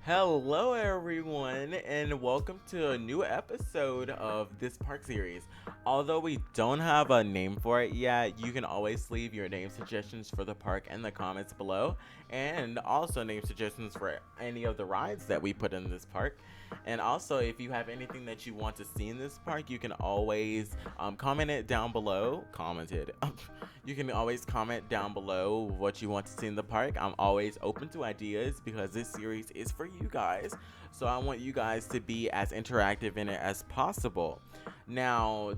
Hello, everyone, and welcome to a new episode of this park series. Although we don't have a name for it yet, you can always leave your name suggestions for the park in the comments below, and also name suggestions for any of the rides that we put in this park. And also, if you have anything that you want to see in this park, you can always comment it down below. Commented. You can always comment down below what you want to see in the park. I'm always open to ideas because this series is for you guys. So I want you guys to be as interactive in it as possible. Now,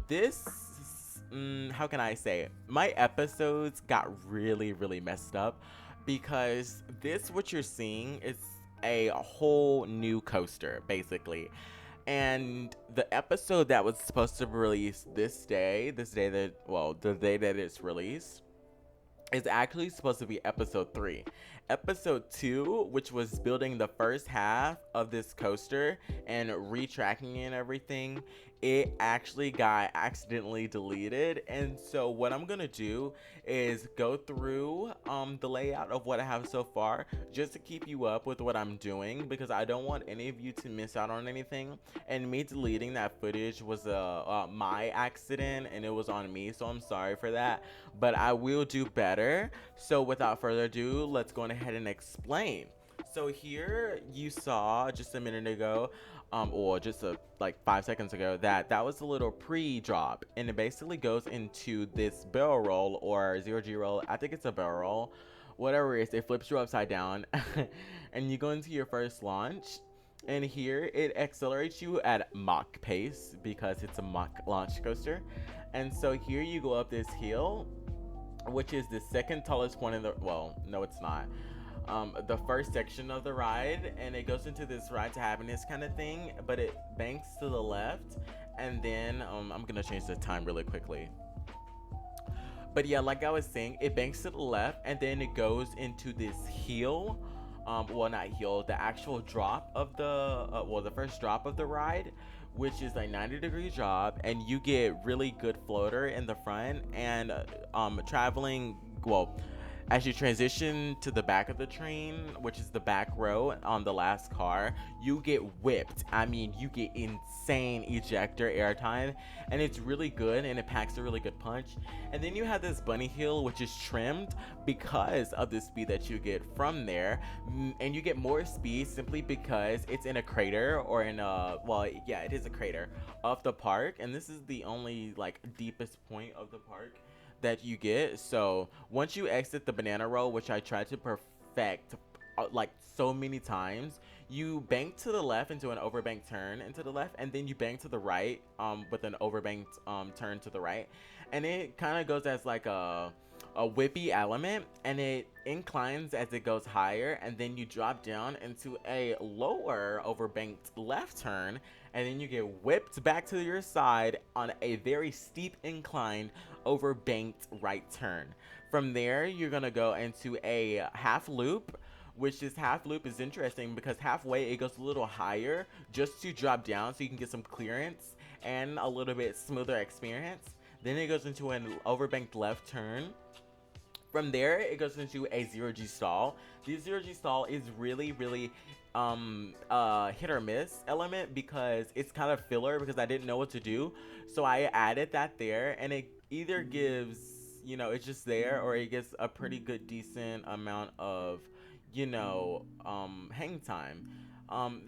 how can I say it? My episodes got really messed up because what you're seeing is a whole new coaster, basically. And the episode that was supposed to release the day that it's released, is actually supposed to be episode 3. Episode 2, which was building the first half of this coaster and retracking it and everything, it actually got accidentally deleted. And so what I'm gonna do is go through the layout of what I have so far, just to keep you up with what I'm doing, because I don't want any of you to miss out on anything. And me deleting that footage was my accident, and it was on me, so I'm sorry for that, but I will do better. So without further ado, let's go ahead and explain. So here you saw just a minute ago, or just like 5 seconds ago, that was a little pre-drop, and it basically goes into this barrel roll or zero G roll. I think it's a barrel roll, whatever it is. It flips you upside down, and you go into your first launch. And here it accelerates you at Mach pace because it's a Mach launch coaster. And so here you go up this hill, which is the second tallest point in the, well, no, it's not. The first section of the ride, and it goes into this ride to happiness kind of thing, but it banks to the left. And then I'm gonna change the time really quickly. But yeah, like I was saying, it banks to the left, and then it goes into this hill. Well, not hill, the actual drop of the first drop of the ride, which is a 90-degree drop, and you get really good floater in the front, and traveling, well, as you transition to the back of the train, which is the back row on the last car, you get whipped. I mean, you get insane ejector airtime, and it's really good, and it packs a really good punch. And then you have this bunny hill, which is trimmed because of the speed that you get from there, and you get more speed simply because it's in a crater, or in a, well, yeah, it is a crater of the park, and this is the only like deepest point of the park that you get. So once you exit the banana roll, which I tried to perfect like so many times, you bank to the left into an overbanked turn into the left, and then you bank to the right with an overbanked turn to the right, and it kind of goes as like a whippy element, and it inclines as it goes higher, and then you drop down into a lower overbanked left turn, and then you get whipped back to your side on a very steep incline overbanked right turn. From there, you're gonna go into a half loop, which this half loop is interesting because halfway it goes a little higher just to drop down so you can get some clearance and a little bit smoother experience. Then it goes into an overbanked left turn. From there, it goes into a zero G stall. The zero G stall is really hit or miss element because it's kind of filler because I didn't know what to do. So I added that there, and it either gives, it's just there, or it gets a pretty good decent amount of, hang time.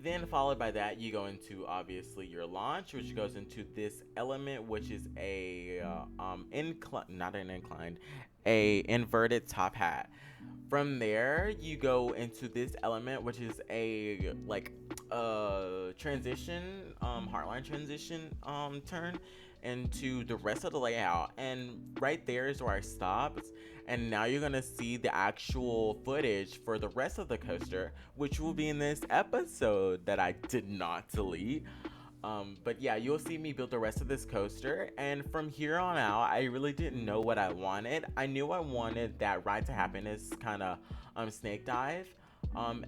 Then followed by that, you go into obviously your launch, which goes into this element, which is a not an inclined, a inverted top hat. From there, you go into this element, which is a like transition, heartline transition turn into the rest of the layout. And right there is where I stopped. And now you're gonna see the actual footage for the rest of the coaster, which will be in this episode that I did not delete. But yeah, you'll see me build the rest of this coaster, and from here on out, I really didn't know what I wanted. I knew I wanted that ride to happiness kind of snake dive,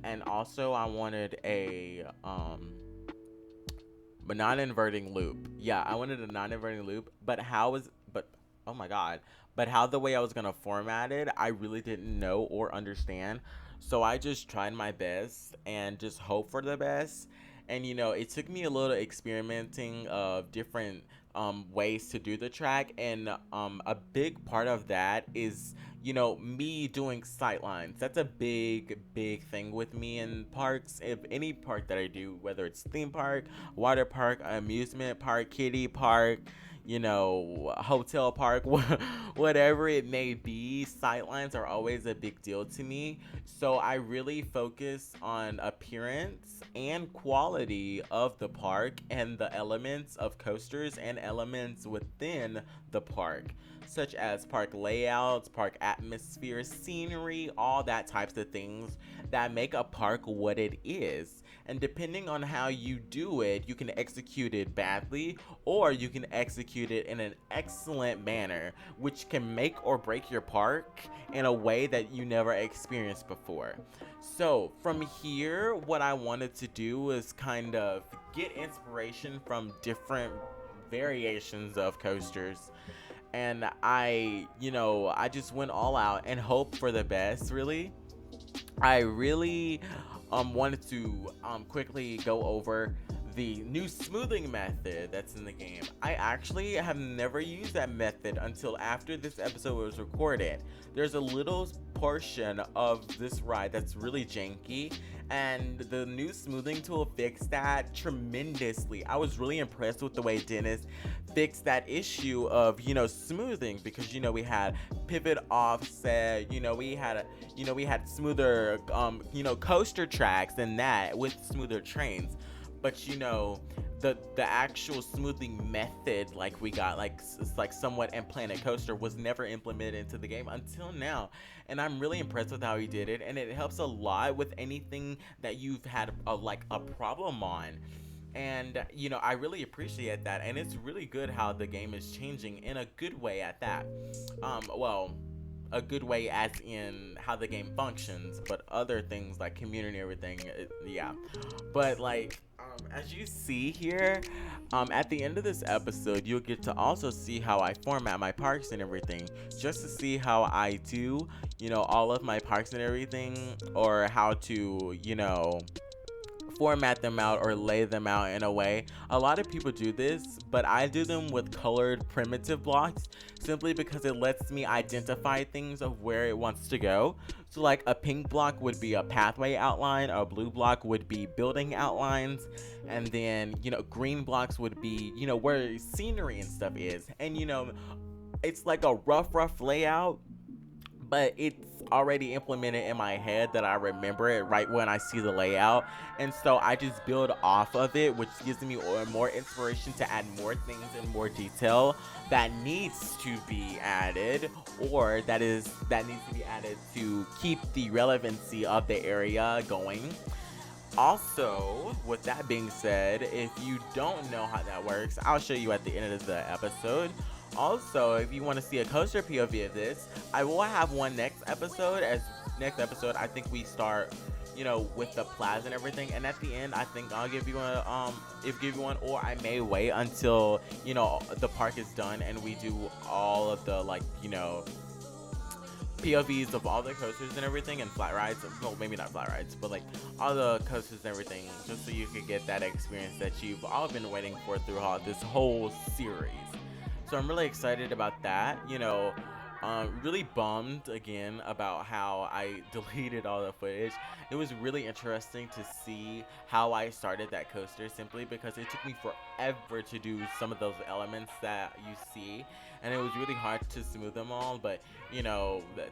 and also I wanted a but non-inverting loop. Yeah, I wanted a non-inverting loop, but oh my god, but how the way I was gonna format it, I really didn't know or understand. So I just tried my best and just hope for the best. And it took me a little experimenting of different ways to do the track, and a big part of that is me doing sightlines. That's a big thing with me in parks. If any park that I do, whether it's theme park, water park, amusement park, kiddie park, hotel park, whatever it may be, sightlines are always a big deal to me. So I really focus on appearance and quality of the park and the elements of coasters and elements within the park, such as park layouts, park atmosphere, scenery, all that types of things that make a park what it is. And depending on how you do it, you can execute it badly or you can execute it in an excellent manner, which can make or break your park in a way that you never experienced before. So, from here, what I wanted to do was kind of get inspiration from different variations of coasters, and I just went all out and hoped for the best, really. I really wanted to quickly go over the new smoothing method that's in the game. I actually have never used that method until after this episode was recorded. There's a little portion of this ride that's really janky, and the new smoothing tool fixed that tremendously. I was really impressed with the way Dennis fixed that issue of smoothing, because we had pivot offset, we had smoother coaster tracks and that with smoother trains. But the actual smoothing method, like we got, like it's like somewhat in Planet Coaster, was never implemented into the game until now. And I'm really impressed with how he did it, and it helps a lot with anything that you've had a problem on. And I really appreciate that, and it's really good how the game is changing in a good way at that. Well, a good way as in how the game functions, but other things like community and everything, yeah. But as you see here, at the end of this episode, you'll get to also see how I format my parks and everything, just to see how I do, all of my parks and everything, or how to, format them out or lay them out in a way. A lot of people do this, but I do them with colored primitive blocks, simply because it lets me identify things of where it wants to go. So like a pink block would be a pathway outline, a blue block would be building outlines, and then green blocks would be where scenery and stuff is. And it's like a rough layout, but it's already implemented in my head that I remember it right when I see the layout. And so I just build off of it, which gives me more inspiration to add more things and more detail that needs to be added, or that needs to be added to keep the relevancy of the area going. Also, with that being said, if you don't know how that works, I'll show you at the end of the episode. Also, if you want to see a coaster POV of this, I will have one next episode. Next episode, I think we start, with the plaza and everything. And at the end, I think I'll give you one, or I may wait until the park is done and we do all of the POVs of all the coasters and everything, and flat rides. Well, maybe not flat rides, but all the coasters and everything, just so you could get that experience that you've all been waiting for throughout this whole series. So I'm really excited about that. Really bummed again about how I deleted all the footage. It was really interesting to see how I started that coaster, simply because it took me forever to do some of those elements that you see, and it was really hard to smooth them all. But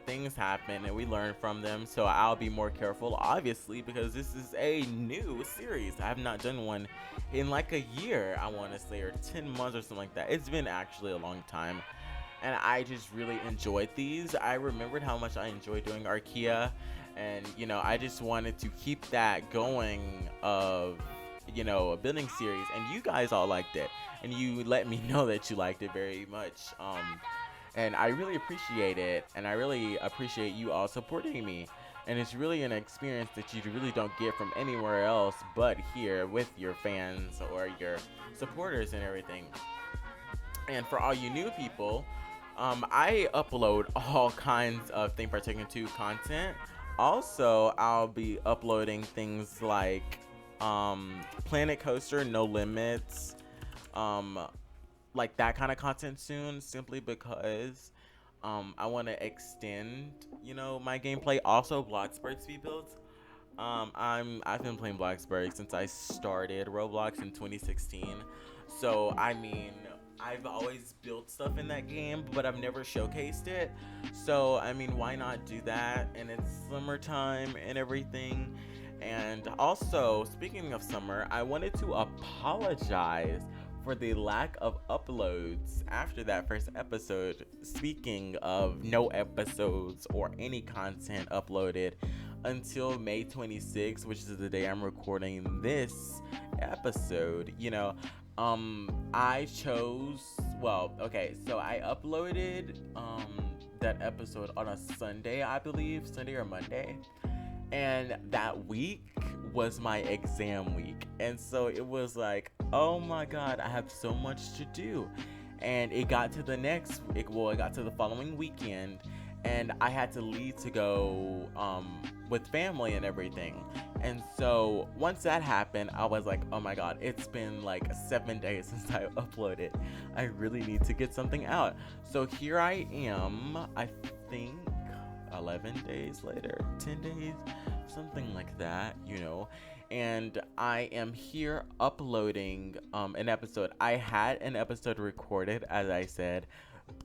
things happen and we learn from them, so I'll be more careful, obviously, because this is a new series. I have not done one in a year, I want to say, or 10 months or something like that. It's been actually a long time, and I just really enjoyed these. I remembered how much I enjoyed doing arkia, and I just wanted to keep that going of a building series, and you guys all liked it, and you let me know that you liked it very much. And I really appreciate it, and I really appreciate you all supporting me. And it's really an experience that you really don't get from anywhere else but here with your fans or your supporters and everything. And for all you new people, I upload all kinds of Theme Park Tycoon 2 content Also, I'll be uploading things like Planet Coaster, No Limits, um, like that kind of content soon, simply because I want to extend, my gameplay. Also, Bloxburg speed builds. I've been playing Bloxburg since I started Roblox in 2016. So I mean, I've always built stuff in that game, but I've never showcased it. So I mean, why not do that? And it's summertime and everything. And also, speaking of summer, I wanted to apologize for the lack of uploads after that first episode. Speaking of no episodes or any content uploaded until May 26th, which is the day I'm recording this episode, I chose, well, okay, so I uploaded that episode on a Sunday, I believe, Sunday or Monday. And that week was my exam week. And so it was like, oh my God, I have so much to do. And it got to it got to the following weekend, and I had to leave to go with family and everything. And so once that happened, I was like, oh my God, it's been like 7 days since I uploaded. I really need to get something out. So here I am, I think 11 days later, 10 days, something like that, and I am here uploading an episode. I had an episode recorded, as I said,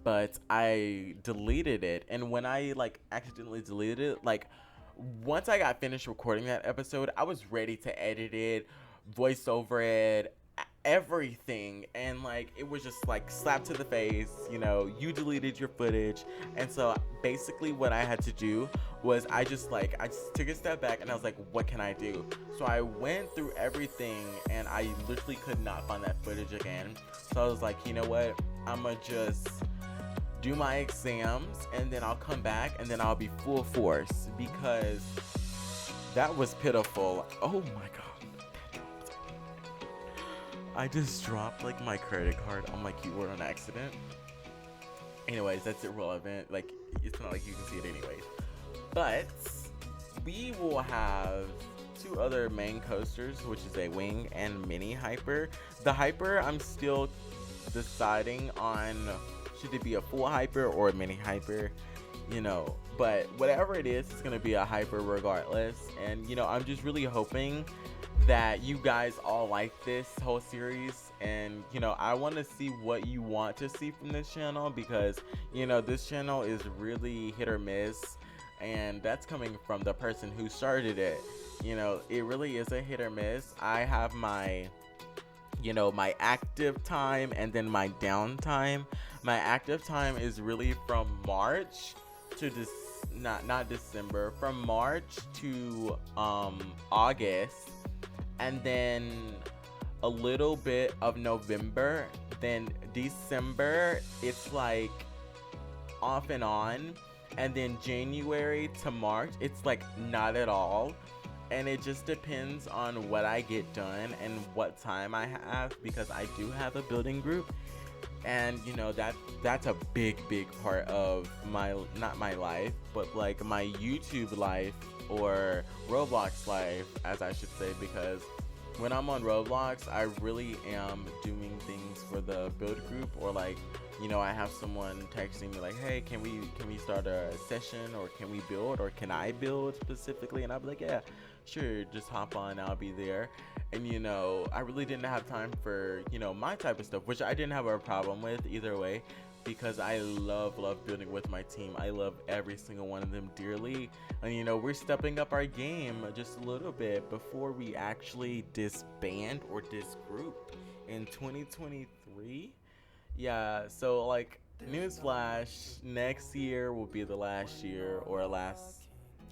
but I deleted it. And when I accidentally deleted it, once I got finished recording that episode, I was ready to edit it, voice over it, everything, and it was just slap to the face, you deleted your footage. And so basically what I had to do was I just took a step back, and I was like, what can I do? So I went through everything, and I literally could not find that footage again. So I was like, you know what, I'ma just do my exams, and then I'll come back, and then I'll be full force, because that was pitiful. Oh my God, I just dropped my credit card on my keyboard on accident. Anyways, that's irrelevant. It's not like you can see it anyways. But we will have two other main coasters, which is a wing and mini hyper. The hyper, I'm still deciding on, should it be a full hyper or a mini hyper, but whatever it is, it's gonna be a hyper regardless. And I'm just really hoping that you guys all like this whole series, and I want to see what you want to see from this channel, because this channel is really hit or miss, and that's coming from the person who started it. It really is a hit or miss. I have my my active time and then my downtime. My active time is really from March to not December, from March to August, and then a little bit of November. Then December, it's off and on, and then January to March, it's not at all. And it just depends on what I get done and what time I have, because I do have a building group, and that's a big part of my, not my life, but my YouTube life, or Roblox life, as I should say, because when I'm on Roblox, I really am doing things for the build group, or I have someone texting me hey, can we start a session, or can we build, or can I build specifically? And I'll be like, yeah, sure, just hop on, I'll be there. And I really didn't have time for my type of stuff, which I didn't have a problem with either way, because I love building with my team. I love every single one of them dearly, and we're stepping up our game just a little bit before we actually disband or disgroup in 2023. Yeah, so newsflash, next year will be the last year, or last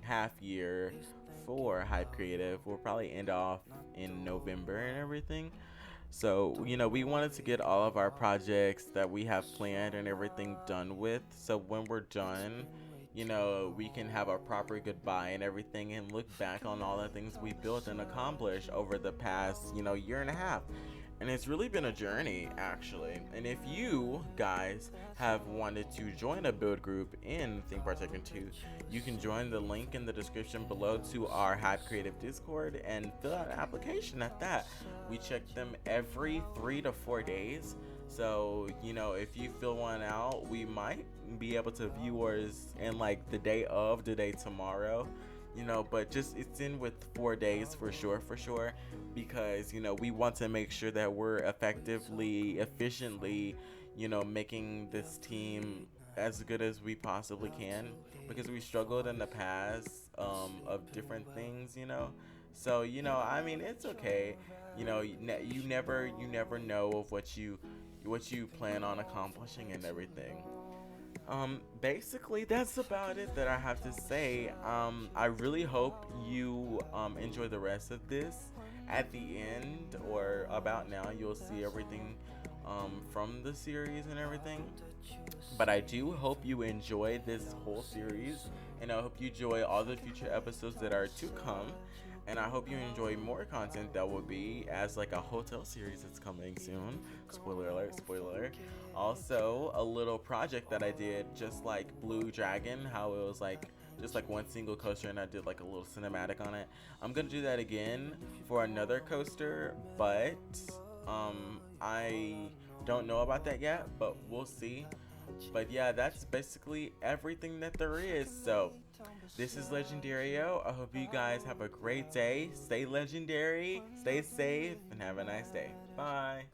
half year for Hybe Creative. We'll probably end off in November and everything. So we wanted to get all of our projects that we have planned and everything done with, so when we're done, we can have a proper goodbye and everything, and look back on all the things we built and accomplished over the past year and a half. And it's really been a journey, actually. And if you guys have wanted to join a build group in Theme Park Tycoon 2, you can join the link in the description below to our Hybe Creative Discord and fill out an application at that. We check them every 3 to 4 days. So, if you fill one out, we might be able to view yours in like the day of, the day tomorrow. But just it's in with 4 days for sure, because we want to make sure that we're effectively, efficiently, making this team as good as we possibly can, because we struggled in the past of different things. So I mean, it's okay. You never know of what you plan on accomplishing and everything. Basically, that's about it that I have to say. I really hope you enjoy the rest of this. At the end, or about now, you'll see everything from the series and everything. But I do hope you enjoy this whole series, and I hope you enjoy all the future episodes that are to come. And I hope you enjoy more content that will be as like a hotel series that's coming soon. Spoiler alert, spoiler alert. Also, a little project that I did, just like Blue Dragon, how it was like just like one single coaster, and I did like a little cinematic on it. I'm gonna do that again for another coaster, but I don't know about that yet, but we'll see. But yeah, that's basically everything that there is. So this is Legendario. I hope you guys have a great day. Stay legendary, stay safe, and have a nice day. Bye.